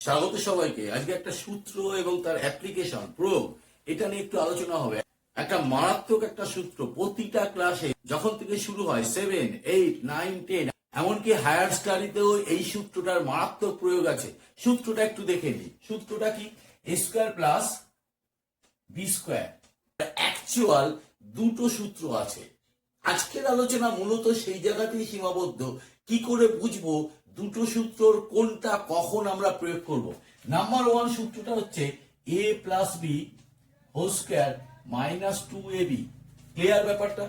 স্বাগত সবাইকে। আজকে একটা সূত্র এবং তার অ্যাপ্লিকেশন প্রয়োগ এটা নিয়ে একটু আলোচনা হবে। একটা মারাত্মক একটা সূত্র প্রতিটা ক্লাসে যখন থেকে শুরু হয় 7, 8, 9, 10 এমনকি হায়ার স্টাডিতেও এই সূত্রটার মারাত্মক প্রয়োগ আছে। সূত্রটা একটু দেখে নিই। সূত্রটা কি? a square plus B square. Actual দুটো সূত্র আছে। আজকের আলোচনা মূলত সেই জায়গাতেই সীমাবদ্ধ। কি করে বুঝবো দুটো সূত্রর কোনটা কখন আমরা প্রয়োগ করব? নাম্বার 1 সূত্রটা হচ্ছে a plus B whole square minus 2ab। Clear ব্যাপারটা?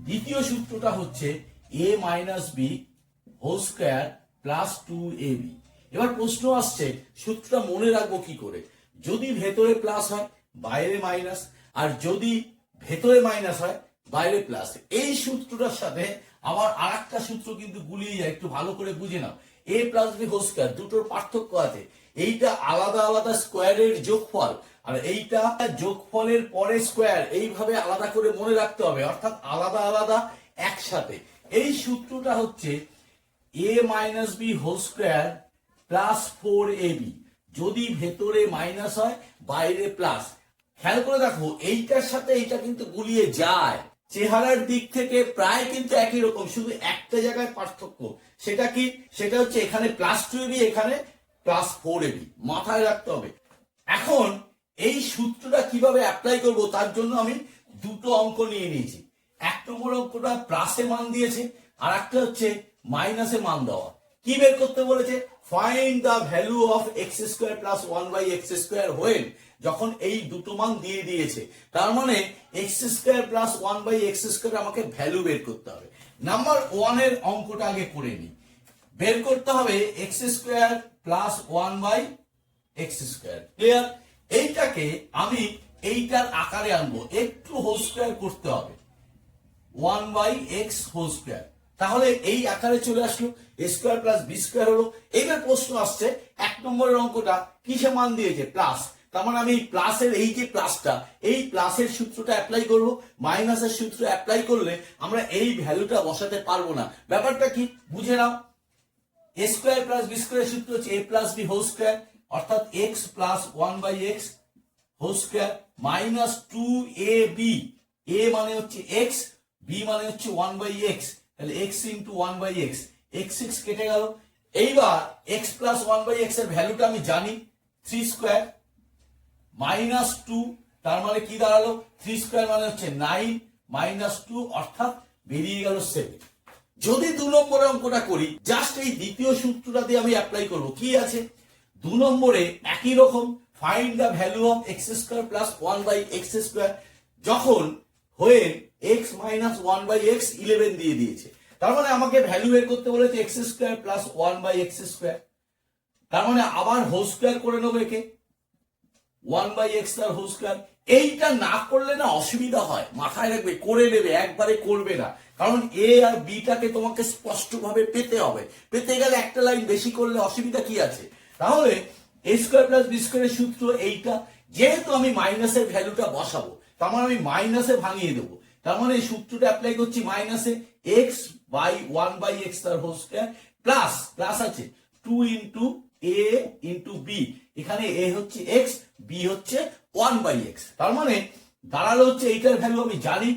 দ্বিতীয় সূত্রটা হচ্ছে a minus B whole square plus 2ab। এবার প্রশ্ন আসছে সূত্রটা মনে রাখবো কি করে? যদি ভেতরে প্লাস হয় বাইরে মাইনাস, আর যদি ভেতরে মাইনাস হয় বাইরে প্লাস। এই সূত্রটার সাথে আবার আরেকটা সূত্র কিন্তু গুলিয়ে যায়, একটু ভালো করে বুঝে নাও। a plus B whole square দুটোর পার্থক্য আছে। এইটা আলাদা আলাদা স্কোয়ারের যোগফল, আর এইটা যোগফলের পরে স্কোয়ার। এইভাবে আলাদা করে মনে রাখতে হবে, অর্থাৎ আলাদা আলাদা একসাথে। এই সূত্রটা হচ্ছে a minus B whole square plus 4ab। যদি ভেতরে মাইনাস হয় বাইরে প্লাস। খেয়াল করে দেখো এইটার সাথে এইটা কিন্তু গুলিয়ে যায়। চেহারার দিক থেকে প্রায় কিন্তু একই রকম, শুধু একটা জায়গায় পার্থক্য। সেটা কি? সেটা হচ্ছে এখানে প্লাস 2ab, এখানে প্লাস 4ab। মাথায় রাখতে হবে। এখন এই সূত্রটা কিভাবে অ্যাপ্লাই করব তার জন্য আমি দুটো অঙ্ক নিয়ে নিয়েছি। এক নম্বর অঙ্কটা প্লাসে মান দিয়েছে, আর একটা হচ্ছে মাইনাসে মান দেওয়া। কি বের করতে বলেছে? Find the value of x square plus 1/x square when. যখন এই দুটো মান দিয়ে দিয়েছে তার মানে x square plus 1/x square আমাকে ভ্যালু বের করতে হবে। নাম্বার 1 এর অঙ্কটা আগে করে নিই। বের করতে হবে x square plus 1/x square. Clear? এইটাকে আমি এইটার আকারে আনবো, একটু হোল স্কোয়ার করতে হবে, 1/x হোল স্কোয়ার। তাহলে এই আকারে চলে আসলো, a square plus B square হলো। এইবার প্রশ্ন আসছে এক নম্বরের অঙ্কটা কিসে মান দিয়েছে? প্লাস। তার মানে আমি প্লাসের এই যে প্লাসটা, এই প্লাসের সূত্রটা অ্যাপ্লাই করব। মাইনাসের সূত্র অ্যাপ্লাই করলে আমরা এই ভ্যালুটা বসাতে পারবো না। ব্যাপারটা কি বুঝে নাও। a স্কোয়ার প্লাস বি স্কোয়ারের সূত্র হচ্ছে a plus B whole square, অর্থাৎ x plus 1/x whole square minus 2ab। a মানে হচ্ছে x, b মানে হচ্ছে 1/x, তাহলে x ইন্টু 1/x, x6 কেটে গেল। এইবার x প্লাস 1/x এর ভ্যালুটা আমি জানি, 3 স্কোয়ার মাইনাস 2, তার মানে কি দাঁড়ালো? 3 স্কোয়ার মানে হচ্ছে 9 মাইনাস 2, অর্থাৎ বেরিয়ে গেল 7। যদি 2 নম্বরের অঙ্কটা করি, জাস্ট এই দ্বিতীয় সূত্রটা দিয়ে আমি অ্যাপ্লাই করব। কি আছে 2 নম্বরে? একই রকম, find the value of x square plus 1/x square. যখন হয়ে x মাইনাস 1/x 11 দিয়ে দিয়েছে, তার মানে আমাকে ভ্যালু বের করতে বলেছে x square plus 1/x square. তার মানে আবার হোল স্কোয়ার করে নেবো একে, 1/x তার হোল স্কোয়ার। এইটা না করলে না অসুবিধা হয়, মাথায় রাখবে। করে নেবে, একবারে করবে না, কারণ এ আর বিটাকে তোমাকে স্পষ্টভাবে পেতে হবে। পেতে গেলে একটা লাইন বেশি করলে অসুবিধা কি আছে? তাহলে a স্কোয়ার প্লাস বি স্কোয়ারের সূত্র এইটা। যেহেতু আমি মাইনাসের ভ্যালুটা বসাবো, তার মানে আমি মাইনাসে ভাঙিয়ে দেবো। তার মানে এই সূত্রটা অ্যাপ্লাই করছি মাইনাসে x বাই 1/x তার হোল স্কোয়ার প্লাস প্লাস আছে 2 ইন্টু a ইন্টু বি। এখানে a হচ্ছে x, b হচ্ছে 1/x। তার মানে দাঁড়ালো হচ্ছে এইটার ভ্যালু আমি জানি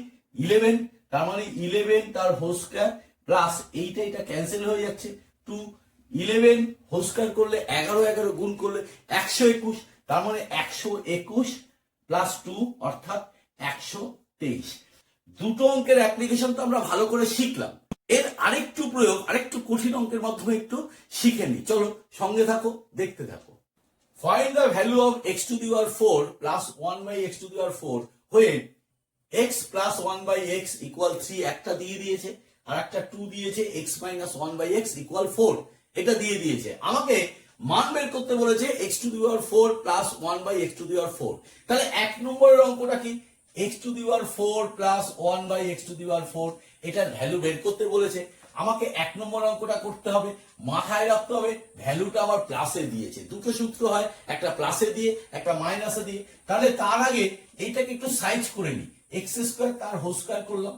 11, তার মানে 11 তার হোল স্কয়ার প্লাস এইটা ক্যান্সেল হয়ে যাচ্ছে 2। 11 হোল স্কয়ার করলে 11 গুণ করলে 121, তার মানে 121 প্লাস 2 অর্থাৎ 123। দুটো অঙ্কের অ্যাপ্লিকেশন তো আমরা ভালো করে শিখলাম। এর আরেকটু প্রয়োগ আরেকটু কঠিন অঙ্কের মাধ্যমে একটু শিখে নি। চলো সঙ্গে থাকো, দেখতে থাকো। Find the value of x to the power 4 plus 1/x to the power 4 when x plus 1/x equal 3 একটা দিয়ে দিয়েছে, আর একটা 2 দিয়েছে, x minus 1/x equal 4 এটা দিয়ে দিয়েছে। আমাকে মান বের করতে বলেছে x to the power 4 plus 1/x to the power 4। তাহলে এক নম্বরের অঙ্কটা কি? x to the power 4 plus 1/x to the power 4 এটার ভ্যালু বের করতে বলেছে। আমাকে এক নম্বর অঙ্কটা করতে হবে। মাথায় রাখতে হবে ভ্যালুটা আবার প্লাসে দিয়েছে। দুটো সূত্র হয়, একটা প্লাসে দিয়ে একটা মাইনাসে দিয়ে। তাহলে তার আগে এইটাকে একটু সাইজ করে নি। এক্স স্কোয়ার তার হোল স্কোয়ার করলাম,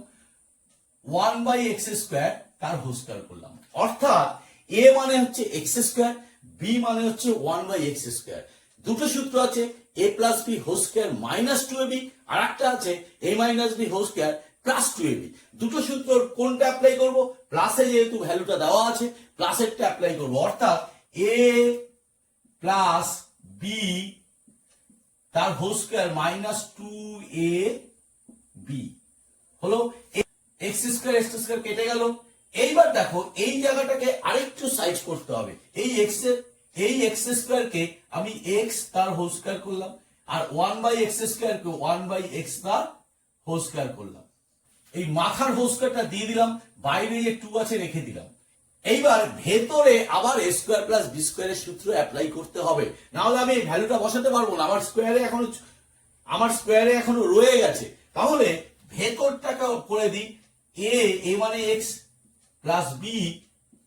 1/x স্কোয়ার তার হোল স্কোয়ার করলাম। অর্থাৎ এ মানে হচ্ছে এক্স স্কোয়ার, বি মানে হচ্ছে 1/x²। দুটো সূত্র আছে, a plus B whole square minus 2ab, আর একটা আছে a minus B whole square plus 2ab। দুটো সূত্র কোনটা অ্যাপ্লাই করব? প্লাসে যেহেতু ভ্যালুটা দেওয়া আছে প্লাসেরটা অ্যাপ্লাই করব, অর্থাৎ a প্লাস বি তার হোল স্কয়ার মাইনাস 2ab হলো। x² কেটে গেল। এইবার দেখো এই জায়গাটাকে আরেকটু সাইজ করতে হবে। এই x² কে আমি x তার হোল স্কয়ার করলাম, আর 1/x² কে 1/x তার হোল স্কয়ার করলাম। এই মাথার হোল স্কয়ারটা দিয়ে দিলাম, বাইরে যে 2 আছে রেখে দিলাম। এইবার ভেতরে আবার a² প্লাস b² এর সূত্র অ্যাপ্লাই করতে হবে, না হলে আমি এই ভ্যালুটা বসাতে পারবো না, আমার স্কয়ারে এখনো রয়ে গেছে। তাহলে ভেতরটাকে করে দিই, a মানে x প্লাস b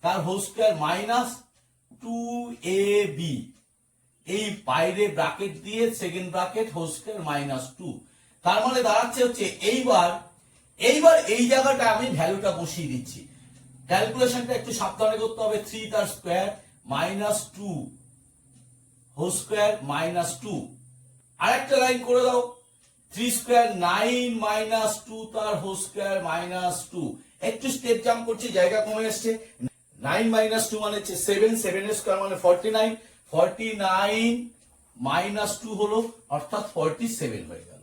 তার হোল স্কয়ার মাইনাস 2ab, এই বাইরে ব্র্যাকেট দিয়ে second bracket whole square minus 2। তার মানে দাঁড়াচ্ছে হচ্ছে এইবার এই জায়গাটা আমি ভ্যালুটা বসিয়ে দিচ্ছি। ক্যালকুলেশনটা একটু সাবধানে করতে হবে। 3 তার square minus 2 whole square minus 2। আরেকটা লাইন করে দাও, 3 স্কয়ার 9 মাইনাস 2 তার হোল স্কয়ার মাইনাস 2। একটু স্টেপ জাম্প করছি, জায়গা কমে আসছে। 9 মাইনাস 2 মানে হচ্ছে 7, 7 এর স্কয়ার মানে 49, 49 মাইনাস 2 হলো অর্থাৎ 47 হয়ে গেল।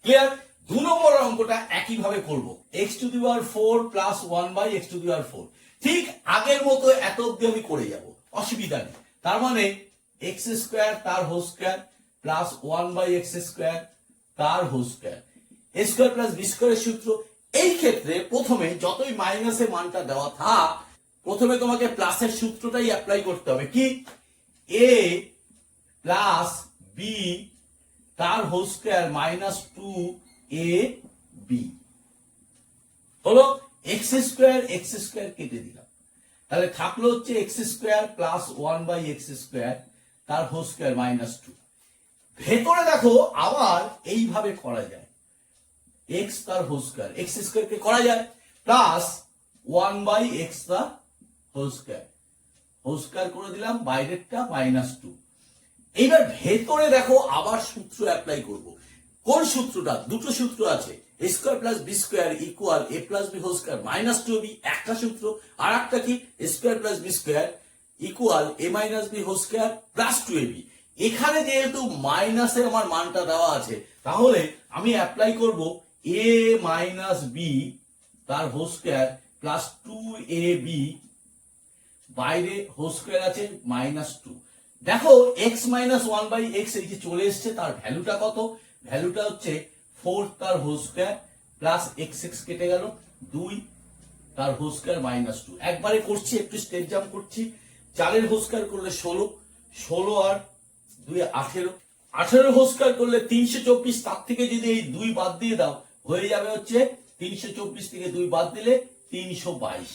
ক্লিয়ার? 2 নম্বর অঙ্কটা একই ভাবে করব, x⁴ প্লাস 1/x⁴। ঠিক আগের মতো এত অবধি আমি করে যাব, অসুবিধা নেই। তার মানে x² তার হোল স্কয়ার প্লাস 1/x² তার whole square, a² plus b² এর সূত্র। এই ক্ষেত্রে প্রথমে যতই মাইনাসে মানটা দেওয়া থাক, প্রথমে তোমাকে প্লাসের সূত্রটাই অ্যাপ্লাই করতে হবে। কি? a প্লাস b তার হোল স্কয়ার মাইনাস 2ab হলো। x² কেটে দিলাম, তাহলে থাকলো হচ্ছে x² প্লাস 1/x² তার হোল স্কয়ার মাইনাস 2। ভেতরে দেখো আবার এইভাবে করা যায়, x তার হোল স্কয়ার, x² কে করা যায় প্লাস 1/x তার হোল স্কয়ার করে দিলাম, বাইরেরটা মাইনাস 2। এইবার ভেতরে দেখো আবার সূত্র অ্যাপ্লাই করব। কোন সূত্রটা? দুটো সূত্র আছে, a² plus b² equal a plus b whole square minus 2ab, একটা সূত্র। আর একটা কি? a² plus b² equal a minus b whole square plus 2ab। এখানে যেহেতু মাইনাসে আমার মানটা দেওয়া আছে, তাহলে আমি অ্যাপ্লাই করব a মাইনাস b তার হোল স্কয়ার প্লাস 2ab, বাইরে হোল স্কয়ার আছে মাইনাস 2। দেখো x মাইনাস 1/x এই যে চলে এসছে, তার ভ্যালুটা কত? ভ্যালুটা হচ্ছে 4 তার হোল স্কয়ার প্লাস x কেটে গেল 2 তার হোল স্কয়ার মাইনাস 2। একবারে করছি, একটু স্টেপ জাম্প করছি। 4 এর হোল স্কয়ার করলে 16, 16 আর 2 18, 18 হোল স্কয়ার করলে 324। তার থেকে যদি এই 2 বাদ দিয়ে দাও হয়ে যাবে হচ্ছে 324 থেকে 2 বাদ দিলে 322।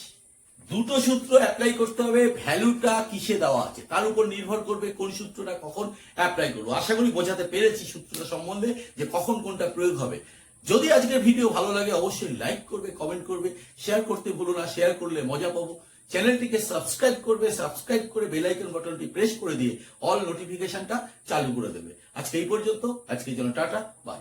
দুটো সূত্র অ্যাপ্লাই করতে হবে, ভ্যালুটা কিসে দেওয়া আছে তার উপর নির্ভর করবে কোন সূত্রটা কখন অ্যাপ্লাই করবো। আশা করি বোঝাতে পেরেছি সূত্রটা সম্বন্ধে যে কখন কোনটা প্রয়োগ হবে। যদি আজকের ভিডিও ভালো লাগে অবশ্যই লাইক করবে, কমেন্ট করবে, শেয়ার করতে ভুলো না, শেয়ার করলে মজা পাবো। চ্যানেলটিকে সাবস্ক্রাইব করবে, সাবস্ক্রাইব করে বেল আইকন বাটনটি প্রেস করে দিয়ে অল নোটিফিকেশনটা চালু করে দেবে। আজকে এই পর্যন্ত, আজকের জন্য টাটা, বাই।